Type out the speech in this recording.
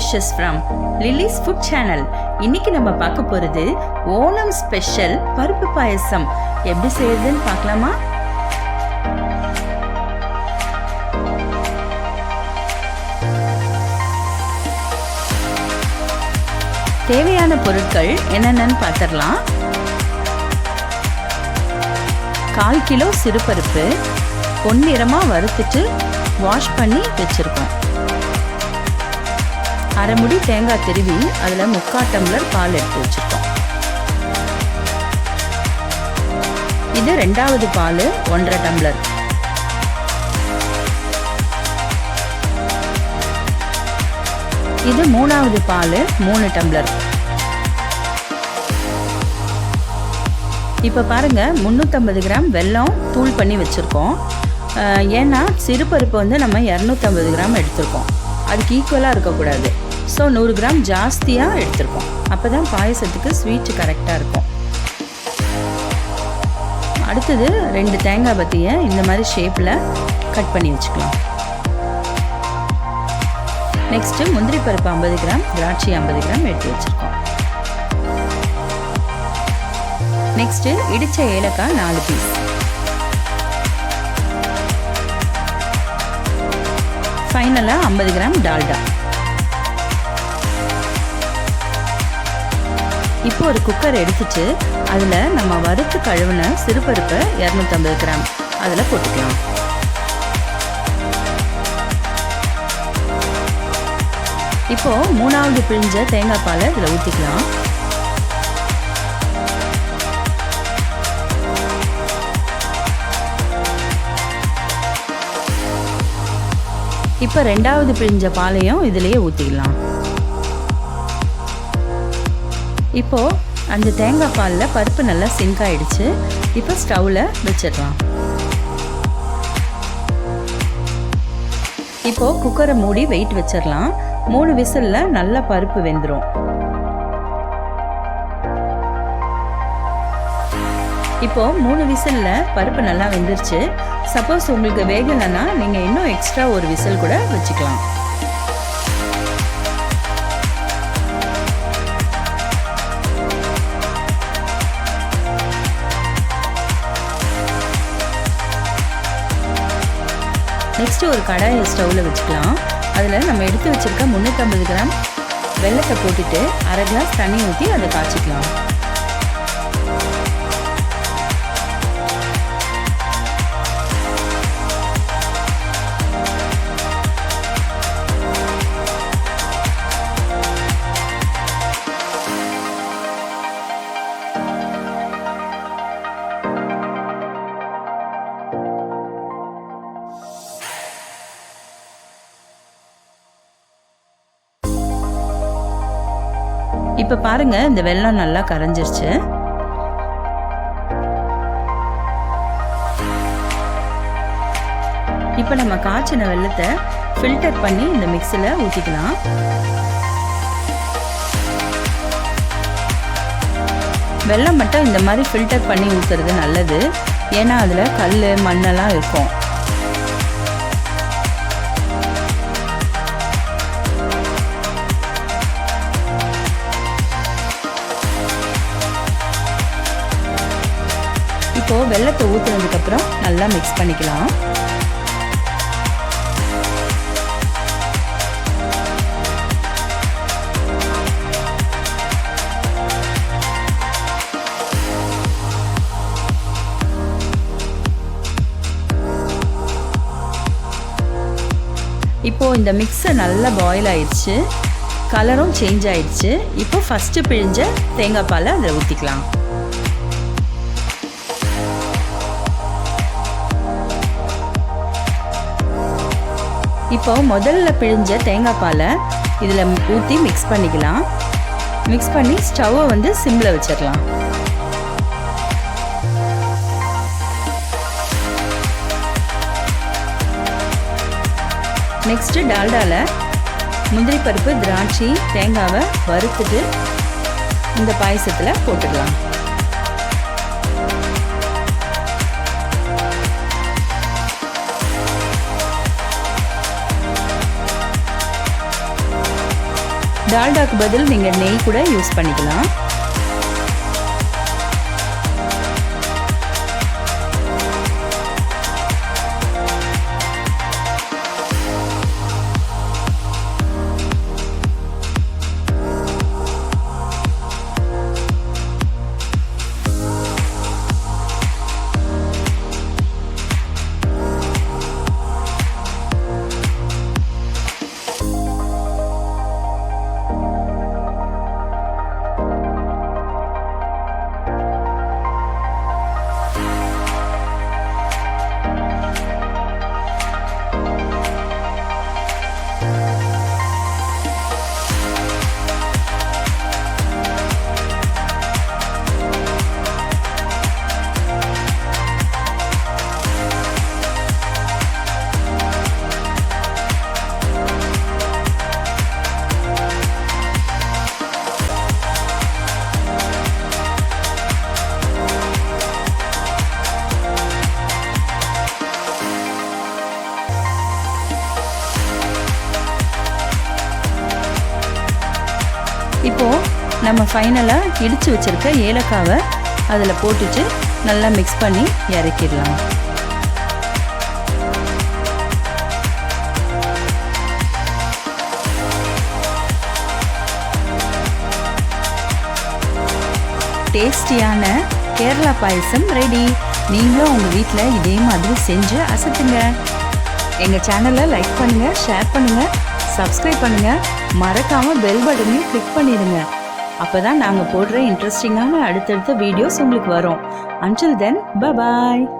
dishes from LILLY'S food channel. இன்னைக்கு நம்ம பார்க்க போறது ஓணம் ஸ்பெஷல் பருப்பு பாயசம். எப்படி செய்யறதுன்னு பார்க்கலாமா? தேவையான பொருட்கள் என்னென்னு பார்த்துடலாம். 1/4 கிலோ சிறுபருப்பு பொன்னிறமாக வறுத்துட்டு வாஷ் பண்ணி வச்சுருக்கோம். அரை முடி தேங்காய் திருவி அதில் 3/4 டம்ளர் பால் எடுத்து வச்சுருக்கோம். இது 2வது பால் 1/2 டம்ளர். இது 3வது பால் 3 டம்ளர். இப்போ பாருங்கள் 350 கிராம் வெல்லம் தூள் பண்ணி வச்சுருக்கோம். ஏன்னா சிறுபருப்பு வந்து நம்ம 250 கிராம் எடுத்திருக்கோம். அதுக்கு ஈக்குவலாக இருக்கக்கூடாது. ஸோ 100 கிராம் ஜாஸ்தியாக எடுத்திருக்கோம். அப்போ தான் பாயசத்துக்கு ஸ்வீட்டு கரெக்டாக இருக்கும். அடுத்தது 2 தேங்காய் பத்தியை இந்த மாதிரி ஷேப்பில் கட் பண்ணி வச்சுக்கலாம். நெக்ஸ்ட்டு முந்திரி பருப்பு 50 கிராம், திராட்சை 50 கிராம் எடுத்து வச்சுருக்கோம். நெக்ஸ்ட்டு இடித்த ஏலக்காய் 4 பீஸ். ஃபைனலாக 50 கிராம் டால்டா. இப்போ ஒரு குக்கர் எடுத்துட்டு அதில் நம்ம வறுத்து கழுவின சிறுபருப்பை 250 கிராம் அதில் போட்டுக்கலாம். இப்போது 3வது பிழிஞ்ச தேங்காய் பாலை இதில் ஊற்றிக்கலாம். இப்போ 2வது பிழிஞ்ச பாலையும் இதிலேயே ஊற்றிக்கலாம். இப்போது அந்த தேங்காய் பாலில் பருப்பு நல்லா சிங்க் ஆகிடுச்சு. இப்போ ஸ்டவ்வில் வச்சிடலாம். இப்போது குக்கரை மூடி வெயிட் வச்சிடலாம். 3 விசிலில் நல்லா பருப்பு வெந்துடும். இப்போது 3 விசிலில் பருப்பு நல்லா வெந்துருச்சு. சப்போஸ் உங்களுக்கு வேகலைன்னா நீங்கள் இன்னும் எக்ஸ்ட்ரா ஒரு விசில் கூட வச்சுக்கலாம். நெக்ஸ்ட்டு ஒரு கடாயை ஸ்டவ்வில் வச்சுக்கலாம். அதில் நம்ம எடுத்து வச்சுருக்க 350 கிராம் வெல்லத்தை போட்டுட்டு 1/2 கிளாஸ் தண்ணி ஊற்றி அதை காய்ச்சிக்கலாம். இப்போ பாருங்கள், இந்த வெல்லம் நல்லா கரைஞ்சிருச்சு. இப்போ நம்ம காய்ச்சின வெல்லத்தை ஃபில்டர் பண்ணி இந்த மிக்ஸில் ஊற்றிக்கலாம். வெல்லம் மட்டும் இந்த மாதிரி ஃபில்டர் பண்ணி ஊற்றுறது நல்லது. ஏன்னா அதில் கல் மண்ணெல்லாம் இருக்கும். இப்போது வெல்லத்தை ஊற்றுனதுக்கப்புறம் நல்லா மிக்ஸ் பண்ணிக்கலாம். இப்போது இந்த மிக்ஸை நல்லா பாயில் ஆயிடுச்சு. கலரும் சேஞ்ச் ஆயிடுச்சு. இப்போ ஃபஸ்ட்டு பிழிஞ்ச தேங்காய் பாலை அதில் ஊற்றிக்கலாம். இப்போ முதல்ல பிழிஞ்ச தேங்காய் பாலை இதில் ஊற்றி மிக்ஸ் பண்ணிக்கலாம். மிக்ஸ் பண்ணி ஸ்டவ்வை வந்து சிம்மில் வச்சிடலாம். நெக்ஸ்ட்டு டால்டாவில் முந்திரி பருப்பு, திராட்சை, தேங்காவை வறுத்துட்டு இந்த பாயசத்தில் போட்டுக்கலாம். டால்டாக்கு பதில் நீங்கள் நெய் கூட யூஸ் பண்ணிக்கலாம். இப்போது நம்ம ஃபைனலாக இடித்து வச்சுருக்க ஏலக்காவை அதில் போட்டுட்டு நல்லா மிக்ஸ் பண்ணி இறக்கிடலாம். டேஸ்டியான கேரளா பாயசம் ரெடி. நீங்களும் உங்கள் வீட்டில் இதே மாதிரி செஞ்சு அசத்துங்க. எங்கள் சேனலை லைக் பண்ணுங்கள், ஷேர் பண்ணுங்கள், சப்ஸ்கிரைப் பண்ணுங்கள். மறக்காமல் பெல் பட்டனையும் கிளிக் பண்ணிடுங்க. அப்போ தான் நாங்கள் போடுற இன்ட்ரெஸ்டிங்கான அடுத்தடுத்த வீடியோஸ் உங்களுக்கு வரும். Until then, bye bye.